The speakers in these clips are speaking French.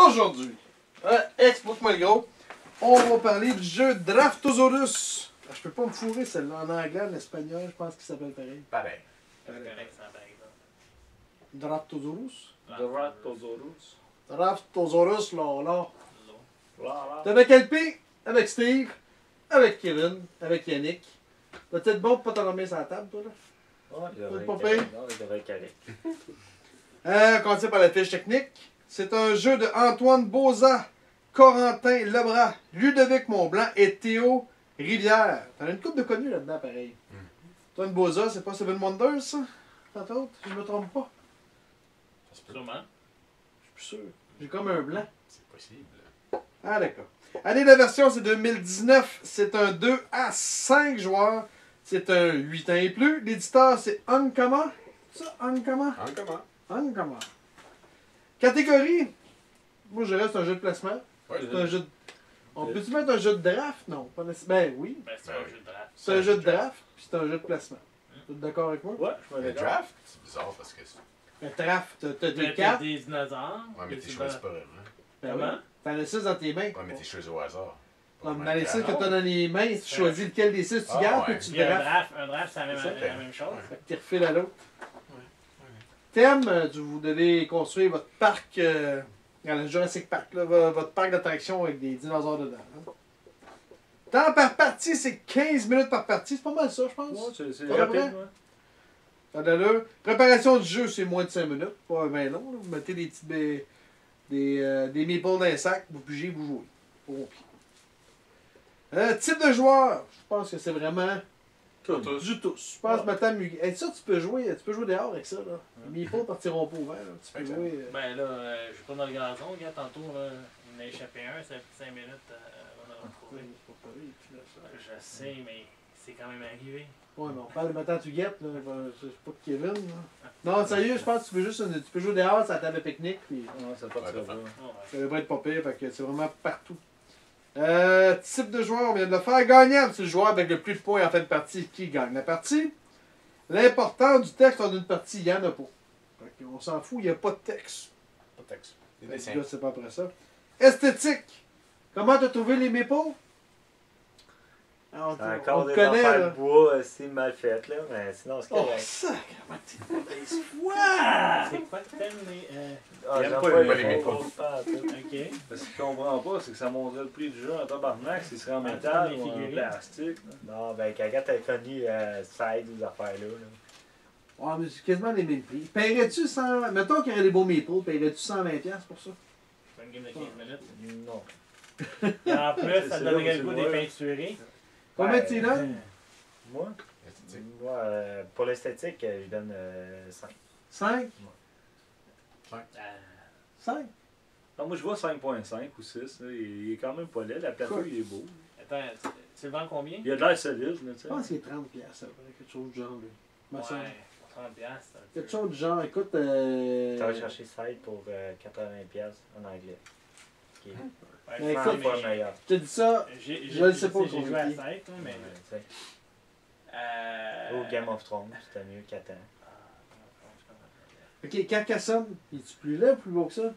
Aujourd'hui, explique-moi le gros, on va parler du jeu Draftosaurus. Je peux pas me fourrer celle-là en anglais, en espagnol, je pense qu'il s'appelle pareil. Pareil. Draftosaurus. Draftosaurus. Draftosaurus, là. Là. T'es avec LP, avec Steve, avec Kevin, avec Yannick. T'as peut-être bon pour pas t'en remettre sur la table, toi, là? Ouais, il devrait Pas être pire. correct. Non, il devrait être correct. On commence par la fiche technique. C'est un jeu de Antoine Boza, Corentin Lebras, Ludovic Montblanc et Théo Rivière. T'en as une couple de connus là-dedans, pareil. Antoine Boza, c'est pas Seven Wonders, ça? Tant autre, si je me trompe pas. Sûrement. Je suis sûr. J'ai comme un blanc. C'est possible. Ah, d'accord. Année de la version, c'est 2019. C'est un 2 à 5 joueurs. C'est un 8 ans et plus. L'éditeur, c'est Uncommon. Ça, Uncommon? En comment? Uncommon. Catégorie. Moi, je reste un jeu de placement. Ouais, C'est un jeu de... On peut-tu mettre un jeu de draft? Non, pas nécessairement. Ben oui. Ben, c'est un jeu de draft. C'est un jeu de draft, puis c'est un jeu de placement. Vous êtes d'accord avec moi? Ouais, je me Le d'accord. draft, c'est bizarre parce que. Un draft, t'as T'as des cartes. des dinosaures. Ouais, mais t'es choisi pas vraiment. Ben oui. Comment? T'en as 6 dans tes mains. Ouais, mais t'es choisi au hasard. Non, mais dans les 6 que t'as dans les mains, tu choisis lequel des 6 tu Ah, gardes, ouais. puis tu Puis drafts. un draft, c'est C'est ça. la même chose. Fait que tu refiles à l'autre. Thème, vous devez construire votre parc, dans le Jurassic Park, là, votre parc d'attractions avec des dinosaures dedans. Hein. Temps par partie, c'est 15 minutes par partie. C'est pas mal ça, je pense. Ouais, c'est Pas vrai? rapide, ouais. Ça donne là. Préparation du jeu, c'est moins de 5 minutes. Pas bien long. Là. Vous mettez des petites des meeples dans un sac, vous pigez, vous jouez. Au pied. Type de joueur, je pense que c'est vraiment du tous. Je pense maintenant, hey, ça tu peux jouer dehors avec ça. Là. Les meeples partiront pas ouverts. Là. Tu peux Exact. jouer. Ben là, je suis pas dans le gazon, regarde, tantôt, là, il m'a échappé un, ça fait 5 minutes avant de le retrouver. Je sais, mais c'est quand même arrivé. Ouais, mais on parle maintenant tu guettes, là. C'est pas de Kevin. Là. Non, sérieux, je pense que tu peux jouer dehors sur la table de pique-nique. Puis Non, c'est pas Ouais, très t'as bien. ça devrait être pas pire, fait que c'est vraiment partout. Type de joueur, on vient de le faire. Gagnant, c'est le joueur avec le plus de points en fin de partie qui gagne la partie. L'important du texte en une partie, il n'y en a pas. Fait on s'en fout, il n'y a pas de texte. Pas de texte. Des Là, dessins. c'est pas après ça. Esthétique. Comment t'as trouvé les mépos? C'est encore te des connaît, affaires là. de bois assez mal faites, là, mais sinon c'est Oh, correct. sacrément, t'es mauvaise C'est foi! quoi que t'aimes les. Ah, J'aime j'aime pas pas les les mépos. mépos. Pas en tout. Ok. Parce que ce qu'on comprend pas, c'est que ça monterait le prix du jeu en tabarnak s'il serait en Ah, métal les ou en figurines. plastique. là. Non, ben, quand t'as connu Side ou ces affaires-là. Là. Ouais, mais c'est quasiment les mêmes prix. Paierais-tu 100... Mettons qu'il y aurait des beaux mépos, paierais-tu 120$ pour ça? C'est une game de 15 minutes. Non. Et en plus, ça C'est te là donnerait où le goût tu des vois. peinturés. Combien Ouais, tu donnes? Moi, Esthétique. moi pour l'esthétique, je donne 5. 5? 5? Non, moi je vois 5.5 ou 6. Là, il est quand même pas laid. La plateau Quoi? il est beau. Attends, tu le vends combien? Il a de l'air solide. Là, tu Je sais. pense qu'il est 30$, ça va, quelque chose du genre. Là. Me semble. Ouais, pour 30$. c'est un peu- Quelque chose du genre, écoute. T'as cherché Side pour 80$ en anglais. Qui est Ouais, Mais 100 écoute, fois meilleur. Je te dis ça, je le sais pas J'ai joué à combien. 7, mais. Ouais, tu sais. Euh... Ou Game of Thrones, c'était mieux qu'Attends. ok, Carcassonne, es-tu plus laid ou plus beau que ça?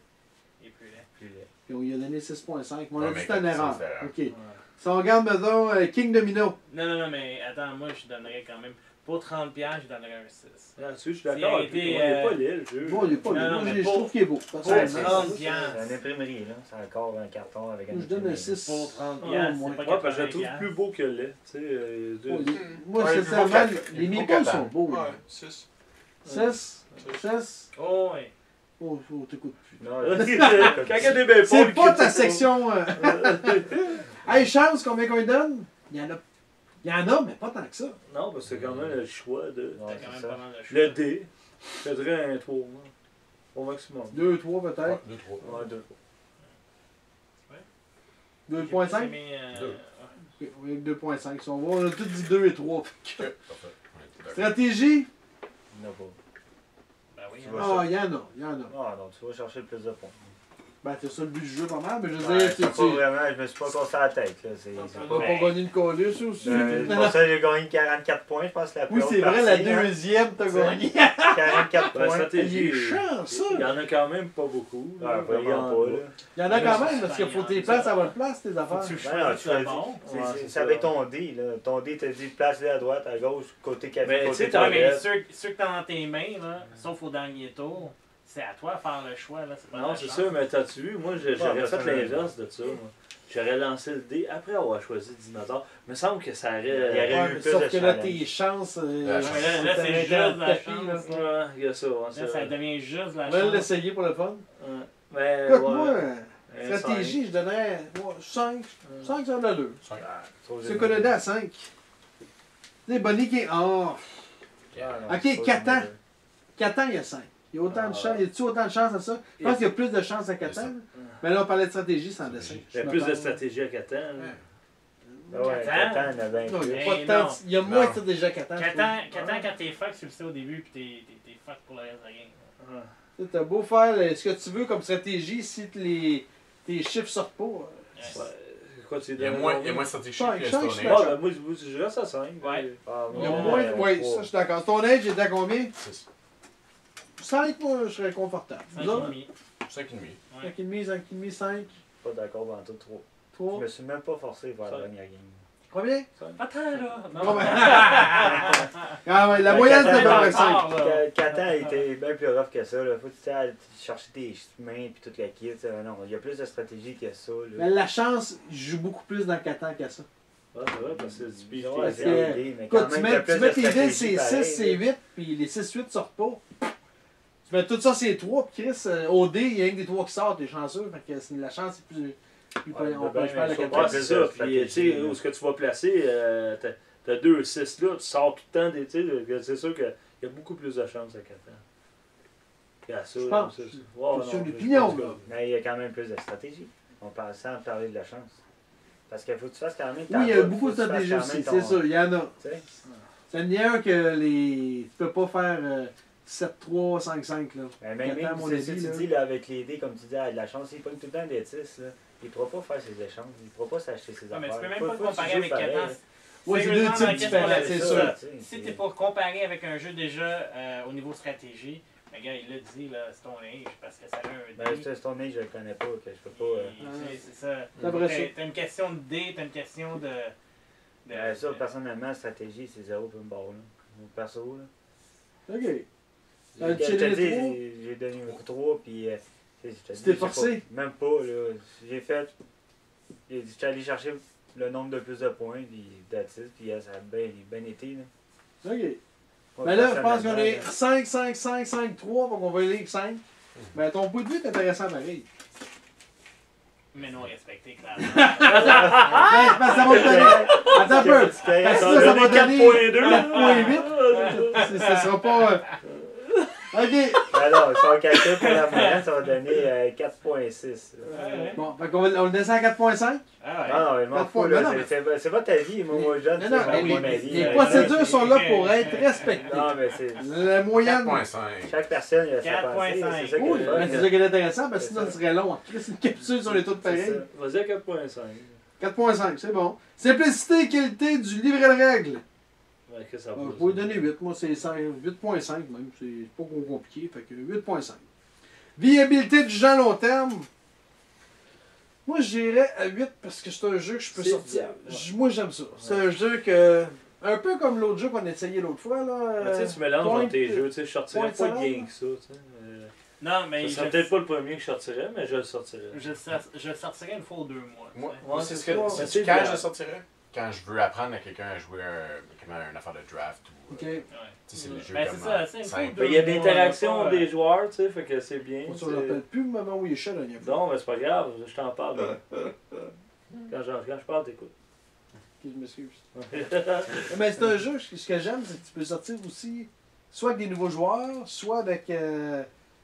Il est plus laid. Plus laid. Puis on lui a donné 6.5. Mais on Ouais, a dit mais que c'était une erreur. Carcassonne, Ok. c'est Ouais. Si on regarde, mettons, King Domino. Non, mais attends, moi je donnerais quand même. Pour 30$, je donnerais un 6. Là-dessus, je suis S'il d'accord. a avec été, toi. Il est pas laid le jeu. Bon, il est pas Non, laid. non, Moi, mais je pour- trouve qu'il est beau. Pour Personnellement. 30$. C'est une imprimerie, là. C'est encore un carton avec un Moi, je donne un imprimerie. 6. Pour 30$, Ah, c'est ouais. pas Ouais, parce que je le 80$. trouve plus beau que le lait. Tu sais, Oh, moi, Ouais, sincèrement, il est beau les qu'à- meeples il est sont beau beaux. qu'à- là. Ouais, 6. 6? 6? Oh, ouais. Oh, t'écoutes plus. Non, Quand il y a des belles C'est poules, pas que ta tu- section. Hey, chance, combien qu'on lui donne? Il y en a. Il y en a, mais pas tant que ça. Non, parce que c'est quand même le choix de. T'as Ouais, quand c'est même ça. pas mal de choix. Le D. Je donnerais un 3 au maximum. 2, 3 Ouais, peut-être. 2, 3. Ouais, 2. 2.5? J'ai mis, Deux. Oui, 2.5. Si on voit, on a tous dit 2 et 3. Ok, parfait. Ouais, d'accord. Stratégie? Il n'y en a pas. Ben oui, Tu hein. vois. Ah, il y en a. Il y en a. Non, non, tu vas chercher le plus de points. Ben, c'est ça le but du jeu, pas mal. Mais je veux Ouais, dire, c'est pas vraiment, je me suis pas cassé la tête. Là. On va pas gagner une colisse aussi. Pour ça, j'ai gagné 44 points, je pense, la plus Oui, haute c'est vrai, la partie, hein. deuxième, t'as C'est- gagné. 44 Ben, points. stratégie. Il est chiant, ça. Il y en a quand même pas beaucoup. Ouais, là, vraiment vraiment pas, là. Il y en a quand même, parce qu'il faut tes places à votre place, tes Faut affaires. que tu Ben non, choisisses tu le choisis. bon. Ouais, C'est ça. avec ton dé, là. Ton dé te dit place à droite, à gauche, côté café, Mais, tu côté sais, Ouais, toilette. mais ceux que t'as dans tes mains, là, sauf au dernier tour, c'est à toi de faire le choix. Là. C'est pas Non, la c'est chance. ça, mais t'as-tu vu? Moi, j'aurais Ouais, fait personnellement. l'inverse de ça. Moi. J'aurais lancé le dé après avoir choisi le dinosaure. Il me semble que ça aurait. Il y aurait Ouais, eu mais plus sauf de que là, challenge. tes chances. Ouais, mais là, c'est t'aurais juste été en la tapis, chance, là. Ouais, il y a ça. Ouais, Là, ça devient juste la On va chance. l'essayer pour le fun. Ouais. Mais. Écoute, ouais, moi, un stratégie, je donnerais 5. 5, ça en a 2. Cinq. Ah, trop C'est généreux. Canada à 5. Tu sais, Bonnie qui est. Oh! Ah, non, Ok, c'est trop 4 ans. généreux. Catan, il y a 5. Il y a autant de Ah. chance. Y a-tu autant de chance à ça? Je pense qu'il y a plus de chance à Catan. ça. là. Mais là, on parlait de stratégie sans dessin. Il y a plus de stratégie à Catan. là. Ah ouais, Catan? 4 ans, il y en a bien Non, il y a Mais pas de temps. non. Il y a moins de Non. stratégie à Catan. je trouve. Quand t'es fuck, tu le sais au début, puis t'es fuck pour le reste de la game. Ouais. Tu sais, t'as beau faire ce que tu veux comme stratégie si tes chiffres sortent pas. Ouais. Quoi, tu Il y a moins de stratégie Cinq, que cinq, Stone cinq. Age. Ouais, ben, moi, je reste à 5. Ouais. Ah, Il y a moi, moins. Oui, trois. ça, je suis d'accord. Ton âge, j'étais à combien? Six. 5, moi, je serais confortable. 5 Vous autres? 5,5. 5,5. 5,5, 5,5, 5, Pas d'accord dans tout, 3. 3. Je me suis même pas forcé vers la Cinq. dernière game. Combien? Attends là! Bon, ben. Ah, ouais, la moyenne, c'est à peu près 5. Catan était bien plus rough que ça. Là. Faut que tu ailles chercher tes mains et toute la kit. Non, il y a plus de stratégie que ça. Là. Mais la chance joue beaucoup plus dans Catan qu'à ça. Ouais, c'est vrai, parce que c'est du beef Ouais, parce c'est que, aidé, mais Écoute, quand tu même, t'as mets plus de tes villes, stratégie c'est 6, pareil, c'est là. 8, puis les 6-8 sortent pas. Tu mets tout ça, c'est 3, puis Chris, au dé, il y a rien que des 3 qui sortent, t'es chanceux. Fait que la chance est plus. Ouais, on ben, peut faire la mais Catan. Ouais, Ouais, c'est c'est ça. ça, Puis, tu sais, stratégie, où est-ce que tu vas placer, t'as 2 6 là, tu sors tout le temps des. Tu sais, c'est sûr qu'il y a beaucoup plus de chances à Catan. Qu'à ça. Je là, pense. ça, C'est ouais, sur non, l'opinion, je- là. Mais il y a quand même plus de stratégie. On parle sans parler de la chance. Parce qu'il faut que tu fasses quand même ta Oui, il y a route, beaucoup de faut que tu fasses stratégies quand aussi, même c'est ton- sûr, il y en a. tu sais. C'est mieux que les. Tu peux pas faire 7-3, 5-5, là. Ben, même Catan, si mon tu avis, là. dis là, avec les dés, comme tu dis, ah, de la chance, il pogne tout le temps des 10, là. Il ne pourra pas faire ses échanges, il ne pourra pas s'acheter ses Ouais, mais affaires. tu peux même Faut- pas le faut que tu comparer joues avec pareil, Catan. là. Ouais, c'est deux Sérieusement, types dans la différents, question, c'est là, sûr. tu sais, Si c'est- t'es pour comparer avec un jeu déjà au niveau stratégie, le gars il l'a dit, là, Stone Age, parce que ça a un Ben, dé. c'est Stone Age, je le connais pas, que je peux pas. C'est ça. C'est vrai, ça. T'as une question de dé, t'as une question de. Ça, personnellement, stratégie, c'est 0 pour une barre, là. Mon perso, là. Ok. Je T'as te tiré les dis, trois? j'ai donné 3, puis. Je te Tu dis, t'es j'ai forcé? pas- Même pas, là. J'ai fait. Je suis allé chercher le nombre de plus de points, puis d'attitude, puis ça a bien été, là. Ok. Moi, Mais là, je pense qu'on personnellement, est là, 5, 5, 5, 5, 3, donc on va aller avec 5. Mais ton bout de vue est intéressant pareil. Mais non respecté, clairement. Ben, parce que ça va te donner. Attends un peu. Parce que là, ça va donner 4.8. Ça sera pas. Ok. Alors, si on calcule pour la moyenne, ça va donner 4.6. là. Ouais. Bon, fait qu'on va, on le descend à 4.5. Ah ouais. Non, non, je m'en Quatre fous, points. là. Non, non, C'est pas ta vie, moi, jeune, Non, c'est non, vraiment mais mon avis. les là. procédures sont là pour être respectées. Non, mais c'est. La moyenne. 4,5. Chaque personne, il a sa pensée. 4.5. C'est ça qui Oui, est le fun, mais c'est là. ça qui est intéressant parce que C'est sinon ça. ce serait long. Chris, une capsule sur les taux de C'est pareil. ça. Vas-y à 4.5. 4.5, c'est bon. Simplicité et qualité du livret de règles. Ouais, que ça Je peux lui donner 8. Moi, c'est 8.5 même. C'est pas compliqué. Fait que 8.5. Viabilité du jeu à long terme. Moi, j'irais à 8 parce que c'est un jeu que je peux C'est sortir. viable, ouais. Moi, j'aime ça. C'est un jeu que. Un peu comme l'autre jeu qu'on a essayé l'autre fois. Là, Mais tu sais, tu mélanges Point dans tes de- jeux. Tu sais, je sortirais point de pas salade. bien que ça. Tu sais. Non, mais Ça serait peut-être pas le premier que je sortirais, mais je le sortirais. je le sortirais une fois ou 2 mois. Moi, tu sais. moi, c'est c'est ce ça. que. C'est C'est quand bien. je sortirais? Quand je veux apprendre à quelqu'un à jouer comment, une affaire de draft ou. Ok. Ouais. Tu sais, c'est les jeux Ben, comme c'est ça, c'est une fois ou simple. deux Ben, il y a de mois, l'interaction pas, des joueurs, tu sais, fait que c'est bien. Moi, ça, tu je sais. me rappelle plus le moment où il est chat la dernière fois. Non, mais c'est pas grave, je t'en parle. Quand je parle, t'écoutes. Ok, je m'excuse. Mais c'est un jeu, ce que j'aime, c'est que tu peux sortir aussi, soit avec des nouveaux joueurs, soit avec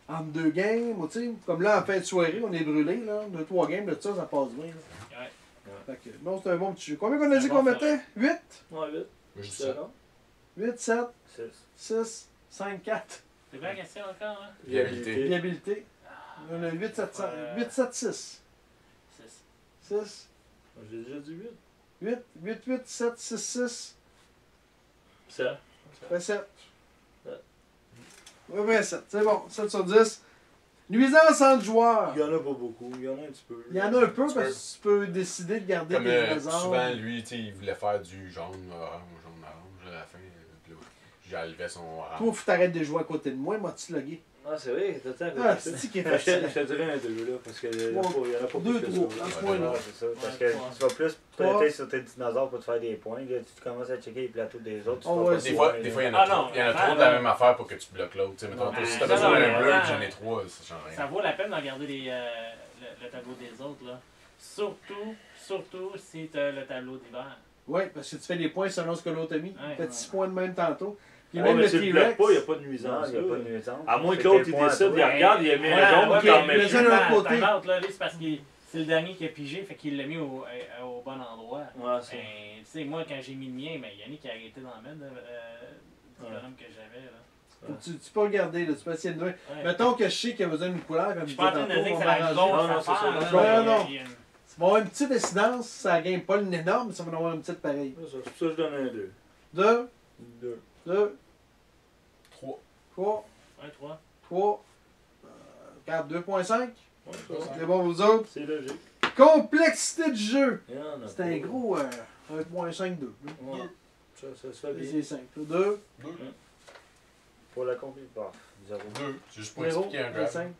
entre deux games, ou tu sais, comme là en fin de soirée, on est brûlé, là, 2-3 games de ça, ça passe bien. Là. Ouais. Fait que, bon, c'est un bon petit jeu. Combien qu'on a dit C'est qu'on bon, mettait? 8? Ouais, vite. Je dis C'est ça. bon. 8, 7, 6. 6, 5, 4. C'est pas la question encore, hein? Viabilité. Viabilité. On a 8, 7, 5, 8, 7, 6. 6. 6, J'ai déjà dit 8. 8, 8, 8, 7, 6, 6. Ça. Fait 7. Ouais, 7. C'est bon. 7 sur 10. Nuisance entre joueurs. Il y en a pas beaucoup, il y en a un petit peu. Il y en a un peu parce que tu peux décider de garder Comme tes trésors. souvent, lui, tu sais, il voulait faire du jaune, orange à la fin. Puis là, j'enlevais son orange. Toi, faut t'arrêter de jouer à côté de moi, moi, tu logué. Ah, c'est vrai, t'as le temps Ah, de ça. c'est qui est Je facile. te dirais un 2 là, parce qu'il y en a pas Deux, plus que trois. ça. À ce point-là. Ouais, c'est ça. Parce Ouais, que trois. tu vas plus Trois. prêter sur tes dinosaures pour te faire des points. Là, tu commences à checker les plateaux des autres. Tu Oh, feras ouais, pas c'est de Des points, fois, il y en là. a Ah, trop. non, Il y en a vraiment, trop de la là. même affaire pour que tu bloques l'autre. Tu sais, mettons, Non, toi, si mais t'as ça, besoin non, d'un mais bleu, attends. j'en ai 3, ça change Ça rien. vaut la peine de regarder le tableau des autres, là. Surtout si tu as le tableau d'hiver. Oui, parce que tu fais des points selon ce que l'autre a mis. Ouais. Fait 6 points de même tantôt. Puis Ah, même mais le tu le bloques T-Rex. pas, il n'y a pas de Non, nuisance. il n'y a là. pas de nuisance. À moins C'est que l'autre, tes il points à décide, toi. il regarde, il a mis Ouais, un jaune, ouais, il en mais met le plus. jaune de l'autre côté. time out, là, lui, c'est parce que c'est le dernier qui a pigé, fait qu'il l'a mis au bon endroit. Ouais, c'est. Ben, tu sais, moi, quand j'ai mis le mien, ben, Yannick a arrêté d'en mettre du bonhomme que j'avais, là. Faut que tu peux regarder, là, tu peux essayer de jouer. Ouais. Mettons que je sais qu'il y a besoin d'une couleur, comme Je je suis pas en train de tantôt, dire on que va c'est la arranger. Non, grosse c'est ça. affaire, là, Ouais, mais non. il y a une- Ça va avoir une petite incidence, ça gagne pas une énorme, mais ça va en avoir une petite pareille. C'est pour ça que je donne un 2. 2, 2. 2, 3. 3, 3. 3, 4, 2.5. Ouais, ça, C'est bon, vous autres. c'est logique. Complexité du jeu. Il y en a C'est pas. un gros 1.52. Ouais. Ça se fait bien. C'est 5. 2, Pour la compléter. Bah, 0. 2. C'est juste pour 0, expliquer un graphe. 5.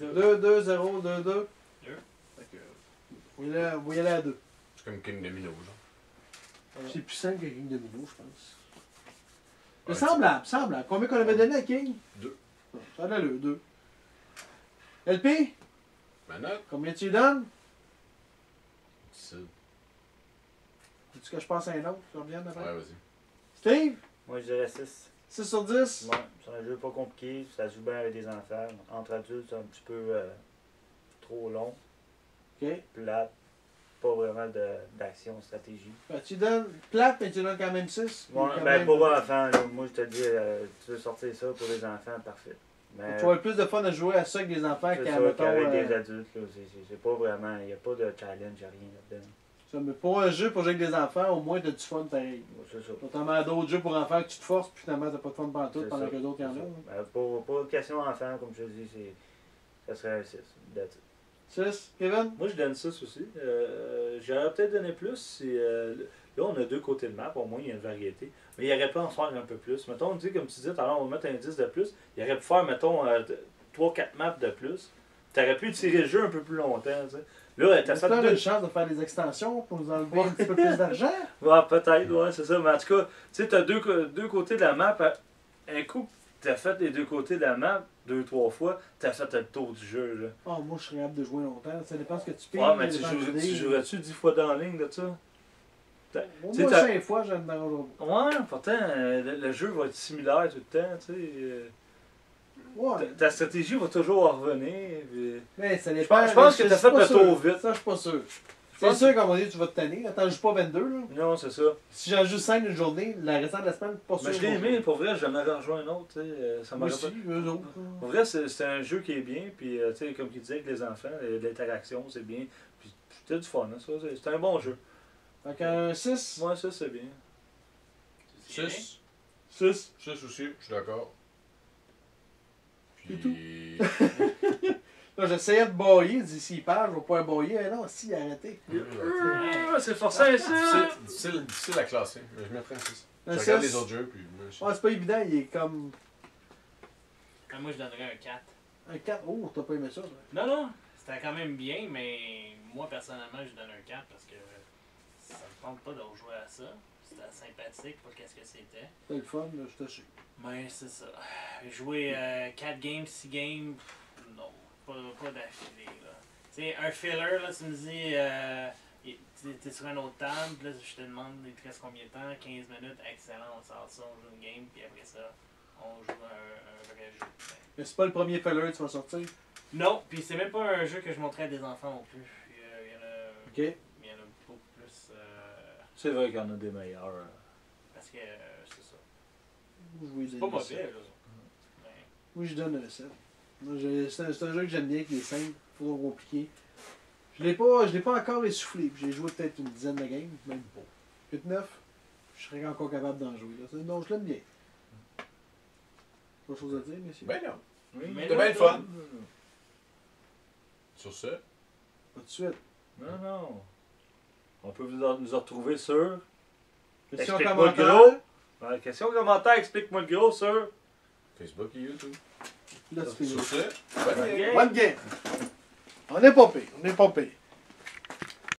2, 2, 0, 2, 2. Deux. Vous y allez à 2. C'est comme King Domino, genre. C'est plus simple que King Domino, je pense. Ouais, Semblable. Combien qu'on avait donné à King? 2. Ça en a le 2. LP, Ma note, combien tu lui donnes? c'est. Veux-tu que je passe à un autre? Tu reviens après? Ouais, vas-y. Steve, Moi, je dirais 6. 6 sur 10. Ouais, c'est un jeu pas compliqué. Ça se joue bien avec des enfants. Entre adultes, c'est un petit peu trop long. OK. Plate. Pas vraiment d'action, stratégie. Ben, tu lui donnes plate, mais tu lui donnes quand même 6. Bon, ben, pour enfants, là, moi, je te dis, tu veux sortir ça pour les enfants, parfait. Mais, Tu vas avoir plus de fun à jouer à ça avec des enfants c'est qu'à, ça, mettons, qu'avec des adultes, là, c'est pas vraiment, il n'y a pas de challenge, il n'y a rien là-dedans. ça, mais pour un jeu pour jouer avec des enfants, au moins t'as du fun pareil. Bon, c'est ça. Notamment à d'autres jeux pour enfants que tu te forces, puis finalement t'as pas de fun pantoute C'est pendant ça, que d'autres y en c'est ont. ça. Pour question enfant, comme je te dis, ça serait un 6. That's it. 6, Kevin? Moi, je donne 6 aussi. J'aurais peut-être donné plus si. Là, on a deux côtés de map, au moins, il y a une variété. Mais il aurait pu en faire un peu plus. Mettons, on dit, comme tu dis, alors on va mettre un 10 de plus. Il aurait pu faire, mettons, 3-4 maps de plus. Tu aurais pu tirer le jeu un peu plus longtemps, tu sais. Là, t'as Est-ce fait que deux. une chance de faire des extensions pour nous enlever un petit peu plus d'argent? Ouais, peut-être, ouais, c'est ça. Mais en tout cas, tu sais, t'as deux côtés de la map. Un coup, t'as fait les deux côtés de la map 2-3 fois, t'as fait le tour du jeu, là. Oh, moi je serais capable de jouer longtemps. Ça dépend ce que tu payes. Ouais, mais ça tu dépend du deal. jouerais-tu 10 fois dans la ligne de ça? Moi, Tu sais, t'as- 5 fois, je ne m'arrangerai pas. Ouais, pourtant, le jeu va être similaire tout le temps, tu sais. Ouais. Ta stratégie va toujours revenir. Puis... Mais ça dépend. Je pense que t'as suis fait pas le sûr. tour vite. Ça, je suis pas sûr. pense C'est sûr qu'à un moment donné, tu vas te tanner. Attends, je joue pas 22. Là. Non, c'est ça. Si j'en joue 5 une journée, la restante de la semaine, pas sûr. Mais je l'ai aimé, pour vrai, j'en aurais rejoint un autre, tu sais. Ça Moi m'aurait aussi, pas... eux autres. Pour vrai, c'est un jeu qui est bien, puis tu sais, comme il disait avec les enfants, l'interaction, c'est bien. Puis c'était du fun, hein, ça. C'est un bon jeu. Fait qu'un 6. Moi, ça, c'est bien. 6. 6. 6 aussi, je suis d'accord. C'est Puis. Là, j'essayais de bailler. S'il parle, je vais pas bailler. Mais non, si, arrêtez. C'est forcé, ça! Difficile à classer. Je mettrais un 6. Je Un regarde 6. les autres jeux, puis moi, je- Ah, c'est pas évident. Il est comme. Ah, moi, je donnerais un 4. Un 4. Oh, t'as pas aimé ça. Là. Non, non, c'était quand même bien, mais moi, personnellement, je donne un 4 parce que ça me tente pas de rejouer à ça. C'était sympathique pour qu'est-ce que c'était. C'était le fun, là, je te sais. Mais c'est ça. Jouer 4 games, 6 games, non, pas d'affilée. Là. Tu sais, un filler, là, tu me dis, t'es sur un autre table, puis là, je te demande, il te reste combien de temps? 15 minutes, excellent, on sort ça, on joue une game, puis après ça, on joue un vrai jeu. Mais c'est pas le premier filler que tu vas sortir. Non, puis c'est même pas un jeu que je montrais à des enfants non plus. Il y Ok. en a beaucoup plus. C'est vrai qu'il y en a des meilleurs. Parce que c'est ça. Je vais C'est pas donner ça. mauvais, là. Mais Moi, je donne un 7. C'est un jeu que j'aime bien, qui est simple, pas trop compliqué. Je l'ai pas encore essoufflé. Puis j'ai joué peut-être une dizaine de games, même pas. 8-9, je serais encore capable d'en jouer. Là. Donc je l'aime bien. Pas de chose à dire, messieurs? Ben non. Oui. Mais C'était là, bien le fun. Sur ce, Pas de suite. Non, non. On peut nous retrouver sur. Question Explique-moi le commentaire. gros. Question, commentaire, explique-moi le gros sur. Facebook et YouTube. Là, c'est fini. Sur ce, bonne game. game. One game. On n'est pas pire. On n'est pas pire.